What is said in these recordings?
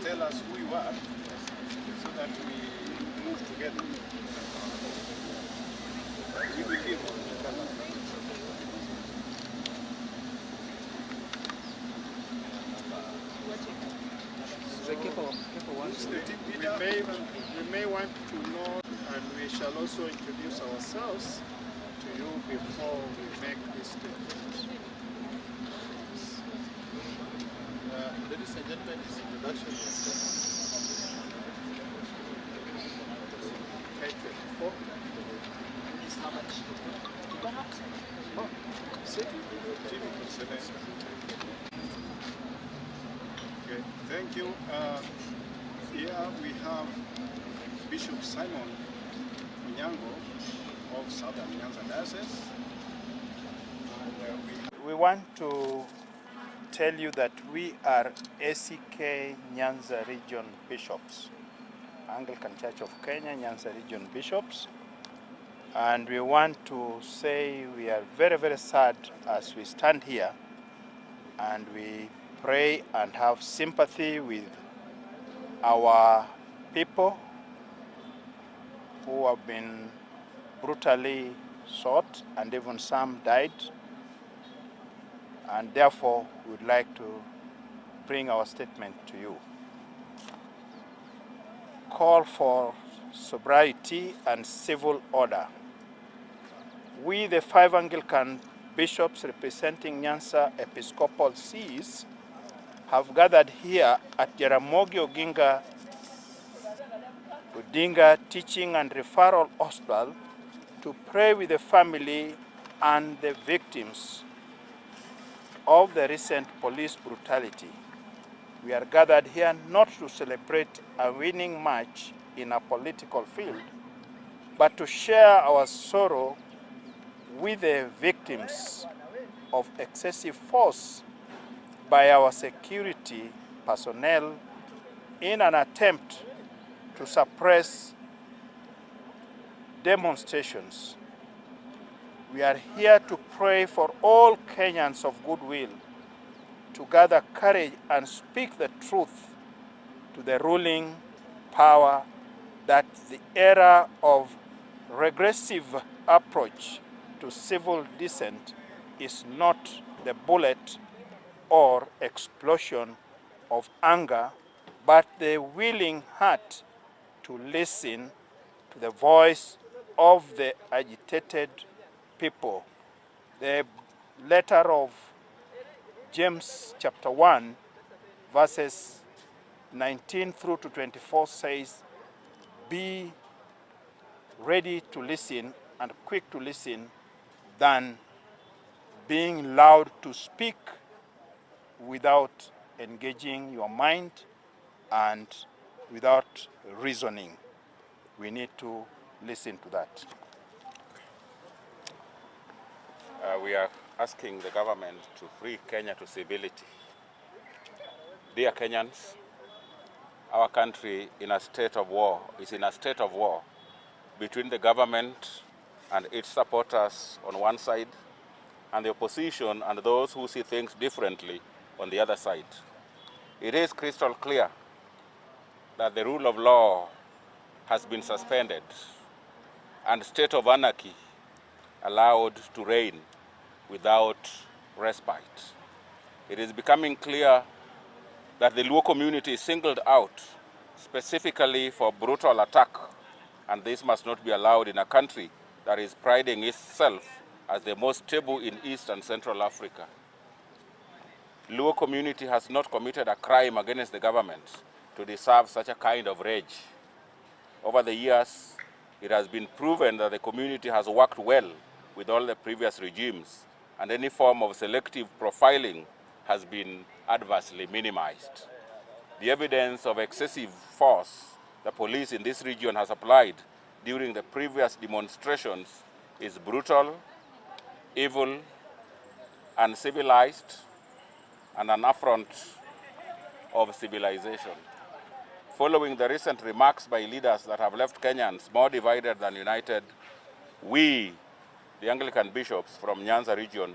tell us who you are so that we move together. We begin. We may want to know, and we shall also introduce ourselves to you before we make this statement. Ladies and gentlemen, this introduction is okay, 24. Is how much? Oh, okay, thank you. Here we have Bishop Simon Minyango of Southern Nyanza Diocese. We want to tell you that we are ACK Nyanza Region Bishops, Anglican Church of Kenya, Nyanza Region Bishops. And we want to say we are very, very sad as we stand here, and we pray and have sympathy with our people who have been brutally shot, and even some died. And therefore, we would like to bring our statement to you. Call for sobriety and civil order. We, the 5 Anglican bishops representing Nyanza Episcopal Sees, have gathered here at Jaramogi Odinga Teaching and Referral Hospital to pray with the family and the victims of the recent police brutality. We are gathered here not to celebrate a winning match in a political field, but to share our sorrow with the victims of excessive force by our security personnel in an attempt to suppress demonstrations. We are here to pray for all Kenyans of goodwill to gather courage and speak the truth to the ruling power that the era of regressive approach to civil dissent is not the bullet or explosion of anger, but the willing heart to listen to the voice of the agitated people. The letter of James chapter 1 verses 19 through to 24 says, be ready to listen and quick to listen than being loud to speak without engaging your mind and without reasoning. We need to listen to that. We are asking the government to free Kenya to civility. Dear Kenyans, our country is in a state of war between the government and its supporters on one side, and the opposition and those who see things differently on the other side. It is crystal clear that the rule of law has been suspended and state of anarchy allowed to reign without respite. It is becoming clear that the Luo community is singled out specifically for brutal attack, and this must not be allowed in a country that is priding itself as the most stable in East and Central Africa. Luo community has not committed a crime against the government to deserve such a kind of rage. Over the years, it has been proven that the community has worked well with all the previous regimes, and any form of selective profiling has been adversely minimized. The evidence of excessive force the police in this region has applied during the previous demonstrations is brutal, evil, uncivilized, and an affront of civilization. Following the recent remarks by leaders that have left Kenyans more divided than united, we, the Anglican bishops from Nyanza region,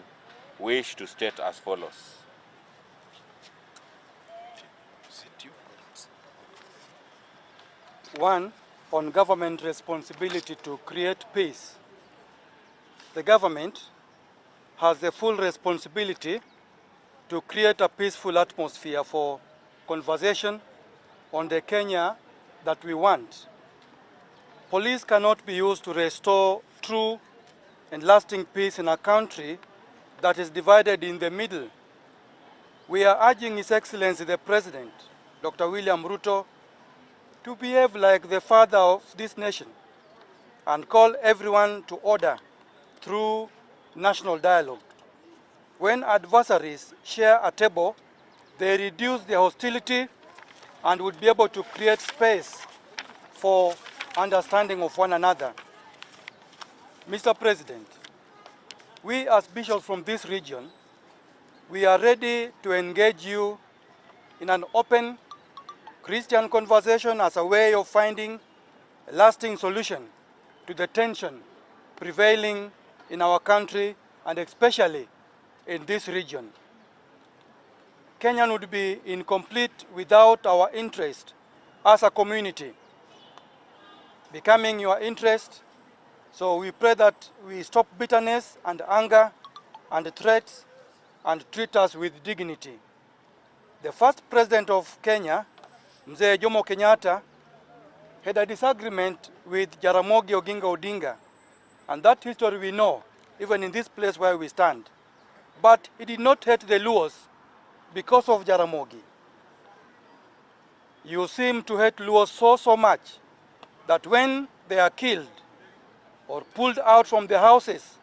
wish to state as follows. One, on government responsibility to create peace. The government has the full responsibility to create a peaceful atmosphere for conversation on the Kenya that we want. Police cannot be used to restore true and lasting peace in a country that is divided in the middle. We are urging His Excellency the President, Dr. William Ruto, to behave like the father of this nation and call everyone to order through national dialogue. When adversaries share a table, they reduce their hostility and would be able to create space for understanding of one another. Mr. President, we as bishops from this region, we are ready to engage you in an open Christian conversation as a way of finding a lasting solution to the tension prevailing in our country and especially in this region. Kenya would be incomplete without our interest as a community becoming your interest. So we pray that we stop bitterness and anger and threats and treat us with dignity. The first president of Kenya, Mzee Jomo Kenyatta, had a disagreement with Jaramogi Oginga Odinga, and that history we know, even in this place where we stand. But he did not hate the Luos because of Jaramogi. You seem to hate Luos so much that when they are killed or pulled out from the houses,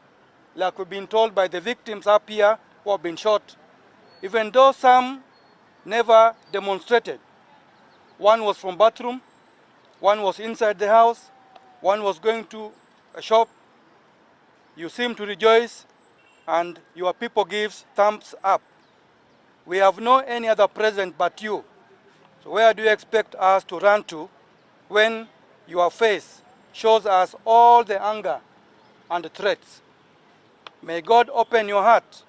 like we've been told by the victims up here who have been shot, even though some never demonstrated. One was from bathroom, one was inside the house, one was going to a shop. You seem to rejoice and your people gives thumbs up. We have no any other president but you. So where do you expect us to run to when your face shows us all the anger and the threats? May God open your heart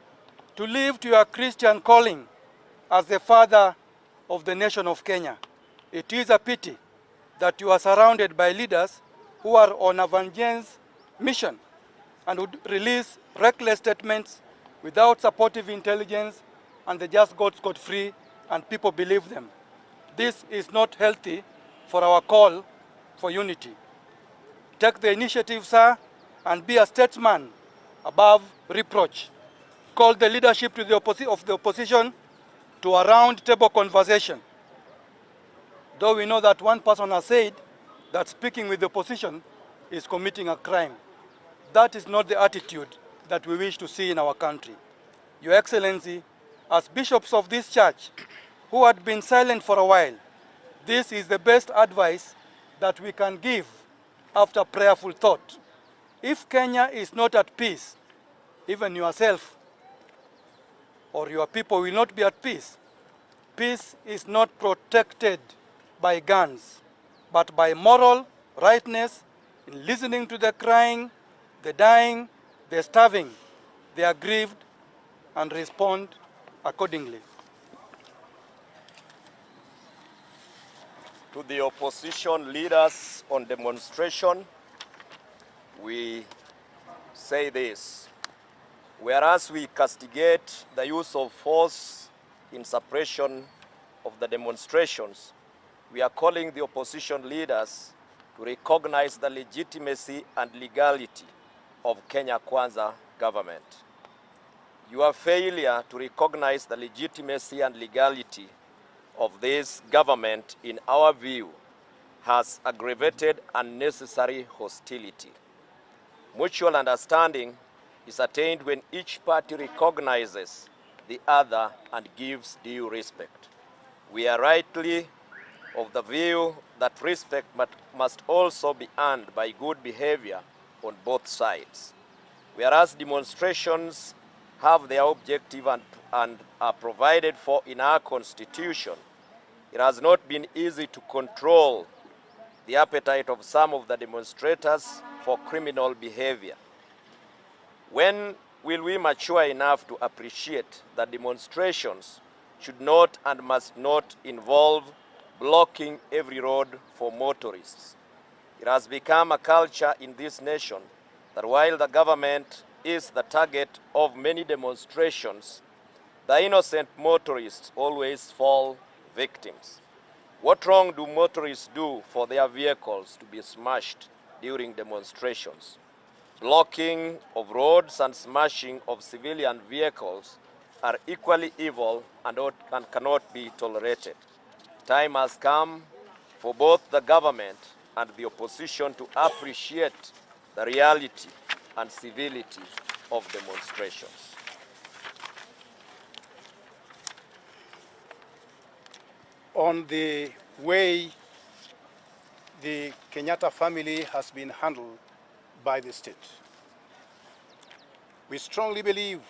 to live to your Christian calling as the father of the nation of Kenya. It is a pity that you are surrounded by leaders who are on a vengeance mission and would release reckless statements without supportive intelligence, and they just got scot-free and people believe them. This is not healthy for our call for unity. Take the initiative, sir, and be a statesman above reproach. Call the leadership to the of the opposition to a round-table conversation. Though we know that one person has said that speaking with the opposition is committing a crime. That is not the attitude that we wish to see in our country. Your Excellency, as bishops of this church, who had been silent for a while, this is the best advice that we can give after prayerful thought. If Kenya is not at peace, even yourself or your people will not be at peace. Peace is not protected by guns, but by moral rightness in listening to the crying, the dying, the starving, the aggrieved, and respond accordingly. To the opposition leaders on demonstration, we say this: whereas we castigate the use of force in suppression of the demonstrations, we are calling the opposition leaders to recognize the legitimacy and legality of Kenya Kwanza government. Your failure to recognize the legitimacy and legality of this government, in our view, has aggravated unnecessary hostility. Mutual understanding is attained when each party recognizes the other and gives due respect. We are rightly of the view that respect must also be earned by good behavior on both sides. Whereas demonstrations have their objective and are provided for in our Constitution, it has not been easy to control the appetite of some of the demonstrators for criminal behavior. When will we mature enough to appreciate that demonstrations should not and must not involve blocking every road for motorists. It has become a culture in this nation that while the government is the target of many demonstrations, the innocent motorists always fall victims. What wrong do motorists do for their vehicles to be smashed during demonstrations? Blocking of roads and smashing of civilian vehicles are equally evil and cannot be tolerated. Time has come for both the government and the opposition to appreciate the reality and civility of demonstrations. On the way the Kenyatta family has been handled by the state, we strongly believe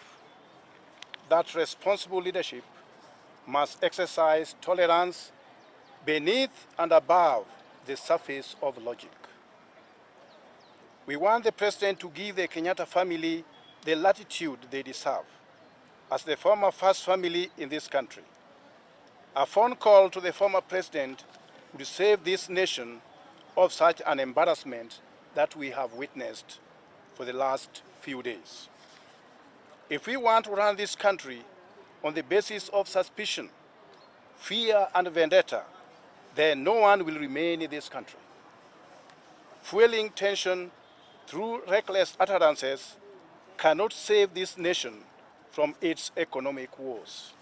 that responsible leadership must exercise tolerance beneath and above the surface of logic. We want the president to give the Kenyatta family the latitude they deserve as the former first family in this country. A phone call to the former president would save this nation of such an embarrassment that we have witnessed for the last few days. If we want to run this country on the basis of suspicion, fear, and vendetta, then no one will remain in this country. Fueling tension through reckless utterances cannot save this nation from its economic woes.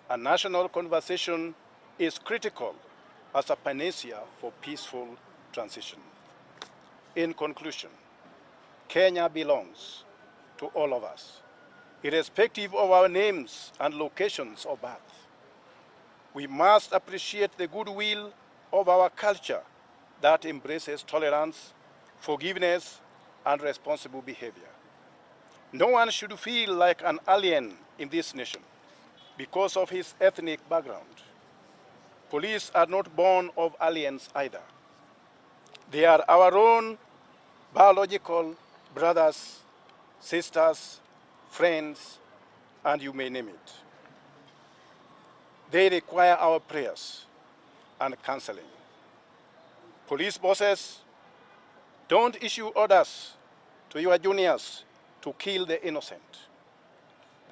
A national conversation is critical as a panacea for peaceful transition. In conclusion, Kenya belongs to all of us, irrespective of our names and locations of birth. We must appreciate the goodwill of our culture that embraces tolerance, forgiveness, and responsible behavior. No one should feel like an alien in this nation because of his ethnic background. Police are not born of aliens either. They are our own biological brothers, sisters, friends, and you may name it. They require our prayers and counseling. Police bosses, don't issue orders to your juniors to kill the innocent.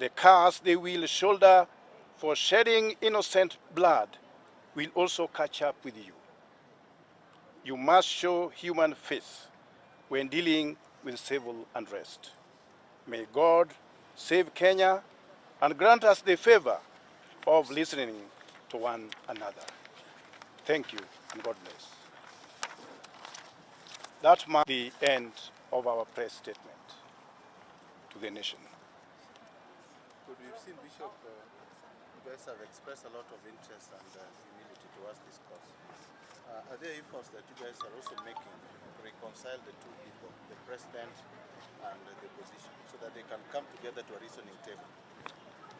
The curse they will shoulder for shedding innocent blood will also catch up with you. You must show human faith when dealing with civil unrest. May God save Kenya and grant us the favor of listening to one another. Thank you, and God bless. That marks the end of our press statement to the nation. But we've seen, Bishop, you guys have expressed a lot of interest and humility towards this cause. Are there efforts that you guys are also making to reconcile the two people, the president and the opposition, so that they can come together to a reasoning table?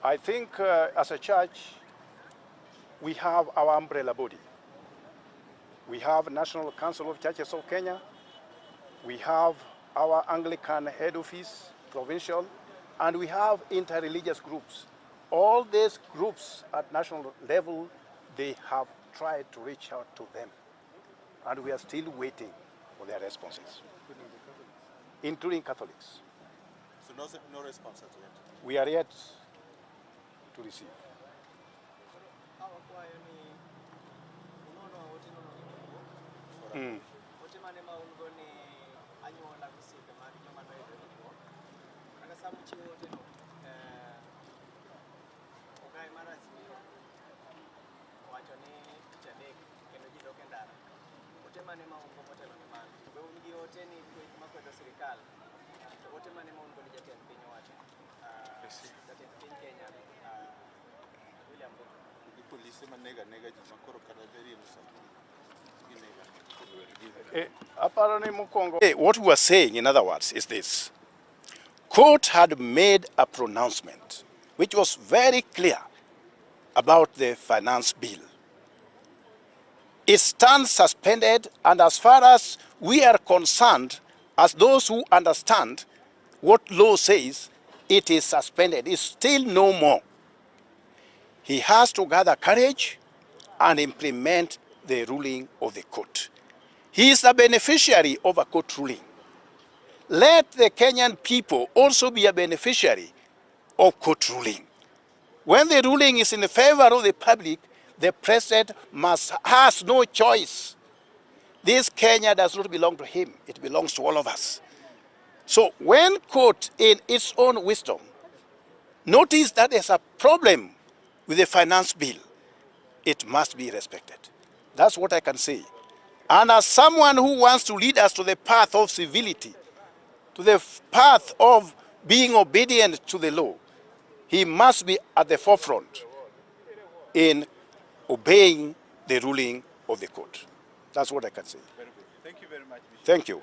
I think as a church, we have our umbrella body. We have National Council of Churches of Kenya. We have our Anglican head office, provincial, and we have interreligious groups. All these groups at national level, they have tried to reach out to them. And we are still waiting for their responses, including Catholics. So no response as yet? We are yet to receive. What we are saying, in other words, is this. Court had made a pronouncement which was very clear about the finance bill. It stands suspended, and as far as we are concerned, as those who understand what law says, it is suspended. It's still no more. He has to gather courage and implement the ruling of the court. He is a beneficiary of a court ruling. Let the Kenyan people also be a beneficiary of court ruling. When the ruling is in favor of the public, the president has no choice. This Kenya does not belong to him. It belongs to all of us. So when court, in its own wisdom, notice that there's a problem with the finance bill, it must be respected. That's what I can say. And as someone who wants to lead us to the path of civility, to the path of being obedient to the law, he must be at the forefront in obeying the ruling of the court. That's what I can say. Very good. Thank you very much, Bishop. Thank you.